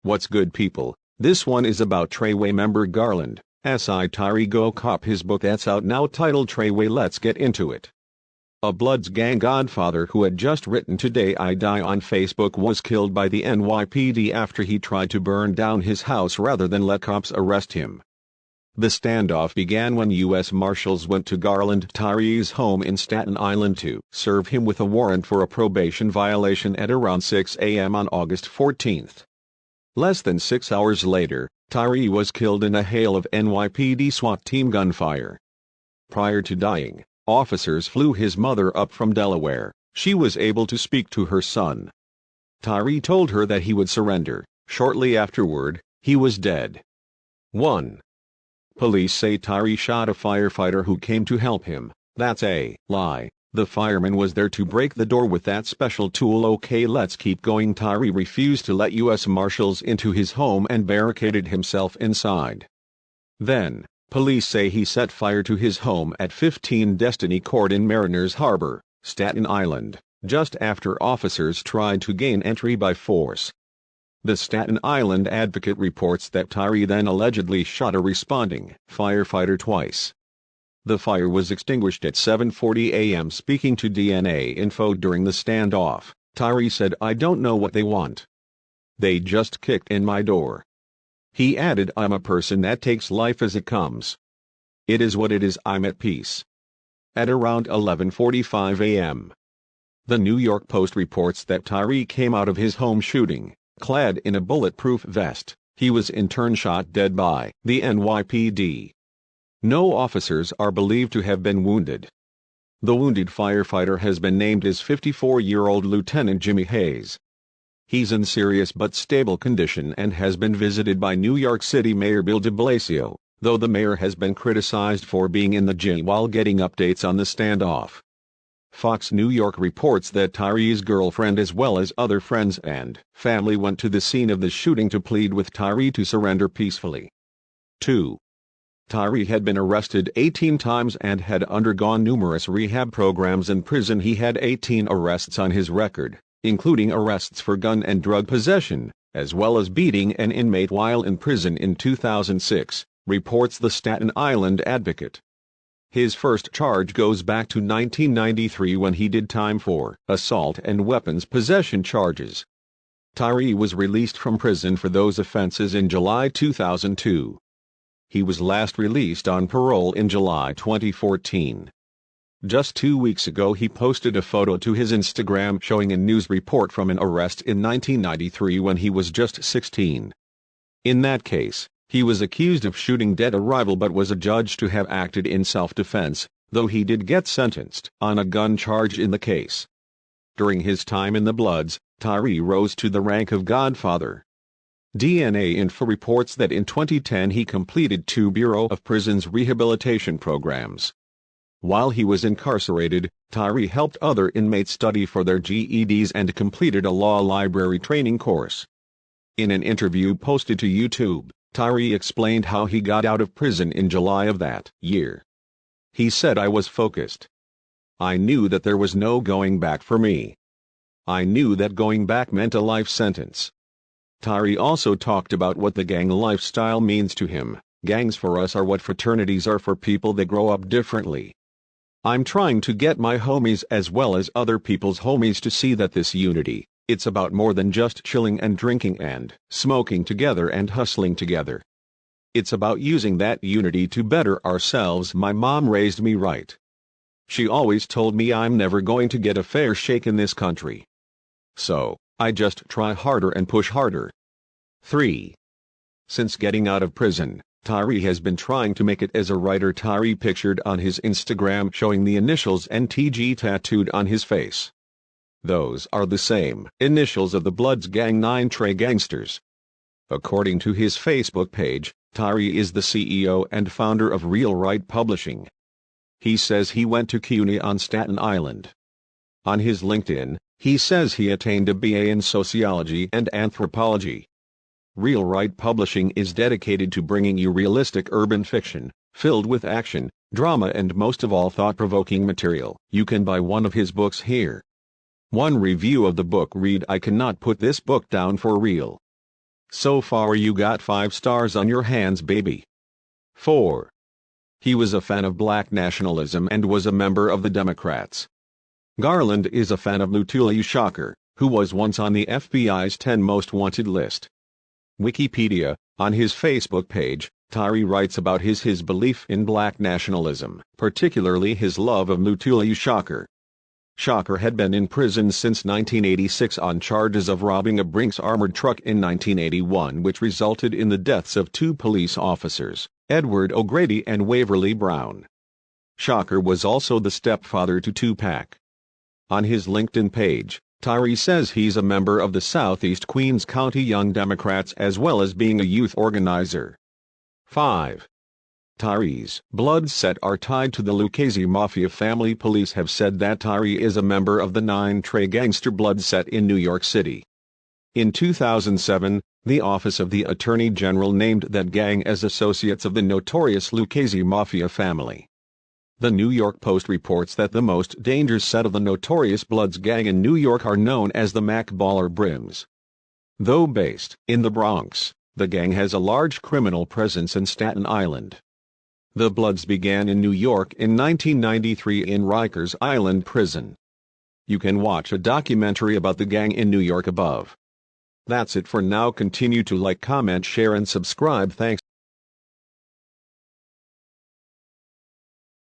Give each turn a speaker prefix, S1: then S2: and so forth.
S1: What's good, people? This one is about Treyway member Garland. Tyree go cop his book that's out now titled Treyway. Let's get into it. A Bloods gang godfather who had just written "Today I Die" on Facebook was killed by the NYPD after he tried to burn down his house rather than let cops arrest him. The standoff began when U.S. Marshals went to Garland, Tyree's home in Staten Island to serve him with a warrant for a probation violation at around 6 a.m. on August 14. Less than 6 hours later, Tyree was killed in a hail of NYPD SWAT team gunfire. Prior to dying, officers flew his mother up from Delaware. She was able to speak to her son. Tyree told her that he would surrender. Shortly afterward, he was dead. 1. Police say Tyree shot a firefighter who came to help him. That's a lie. The fireman was there to break the door with that special tool. Okay, let's keep going. Tyree refused to let U.S. Marshals into his home and barricaded himself inside. Then, police say he set fire to his home at 15 Destiny Court in Mariners Harbor, Staten Island, just after officers tried to gain entry by force. The Staten Island Advocate reports that Tyree then allegedly shot a responding firefighter twice. The fire was extinguished at 7:40 a.m. Speaking to DNA Info during the standoff, Tyree said, "I don't know what they want. They just kicked in my door." He added, "I'm a person that takes life as it comes. It is what it is. I'm at peace." At around 11:45 a.m., the New York Post reports that Tyree came out of his home shooting, clad in a bulletproof vest. He was in turn shot dead by the NYPD. No officers are believed to have been wounded. The wounded firefighter has been named as 54-year-old Lieutenant Jimmy Hayes. He's in serious but stable condition and has been visited by New York City Mayor Bill de Blasio, though the mayor has been criticized for being in the gym while getting updates on the standoff. Fox New York reports that Tyree's girlfriend as well as other friends and family went to the scene of the shooting to plead with Tyree to surrender peacefully. 2. Tyree had been arrested 18 times and had undergone numerous rehab programs in prison. He had 18 arrests on his record, including arrests for gun and drug possession, as well as beating an inmate while in prison in 2006, reports the Staten Island Advocate. His first charge goes back to 1993 when he did time for assault and weapons possession charges. Tyree was released from prison for those offenses in July 2002. He was last released on parole in July 2014. Just 2 weeks ago he posted a photo to his Instagram showing a news report from an arrest in 1993 when he was just 16. In that case, he was accused of shooting dead a rival but was adjudged to have acted in self-defense, though he did get sentenced on a gun charge in the case. During his time in the Bloods, Tyree rose to the rank of godfather. DNA Info reports that in 2010 he completed 2 Bureau of Prisons rehabilitation programs. While he was incarcerated, Tyree helped other inmates study for their GEDs and completed a law library training course. In an interview posted to YouTube, Tyree explained how he got out of prison in July of that year. He said, "I was focused. I knew that there was no going back for me. I knew that going back meant a life sentence." Tyree also talked about what the gang lifestyle means to him. "Gangs for us are what fraternities are for people that grow up differently. I'm trying to get my homies as well as other people's homies to see that this unity, it's about more than just chilling and drinking and smoking together and hustling together. It's about using that unity to better ourselves. My mom raised me right. She always told me I'm never going to get a fair shake in this country. So, I just try harder and push harder." 3. Since getting out of prison, Tyree has been trying to make it as a writer. Tyree pictured on his Instagram showing the initials NTG tattooed on his face. Those are the same initials of the Bloods gang 9 Trey gangsters. According to his Facebook page, Tyree is the CEO and founder of Real Right Publishing. He says he went to CUNY on Staten Island. On his LinkedIn, he says he attained a BA in sociology and anthropology. Real Right Publishing is dedicated to bringing you realistic urban fiction, filled with action, drama and most of all thought-provoking material. You can buy one of his books here. One review of the book read, "I cannot put this book down for real. So far you got 5 stars on your hands, baby. 4. He was a fan of black nationalism and was a member of the Democrats. Garland is a fan of Mutulu Shocker, who was once on the FBI's 10 most wanted list. Wikipedia. On his Facebook page, Tyree writes about his belief in black nationalism, particularly his love of Mutulu Shocker. Shocker had been in prison since 1986 on charges of robbing a Brinks armored truck in 1981, which resulted in the deaths of 2 police officers, Edward O'Grady and Waverly Brown. Shocker was also the stepfather to Tupac. On his LinkedIn page, Tyree says he's a member of the Southeast Queens County Young Democrats as well as being a youth organizer. 5. Tyree's blood set are tied to the Lucchese Mafia family. Police have said that Tyree is a member of the 9 Trey gangster blood set in New York City. In 2007, the Office of the Attorney General named that gang as associates of the notorious Lucchese Mafia family. The New York Post reports that the most dangerous set of the notorious Bloods gang in New York are known as the Mac Baller Brims. Though based in the Bronx, the gang has a large criminal presence in Staten Island. The Bloods began in New York in 1993 in Rikers Island Prison. You can watch a documentary about the gang in New York above. That's it for now. Continue to like, comment, share and subscribe. Thanks.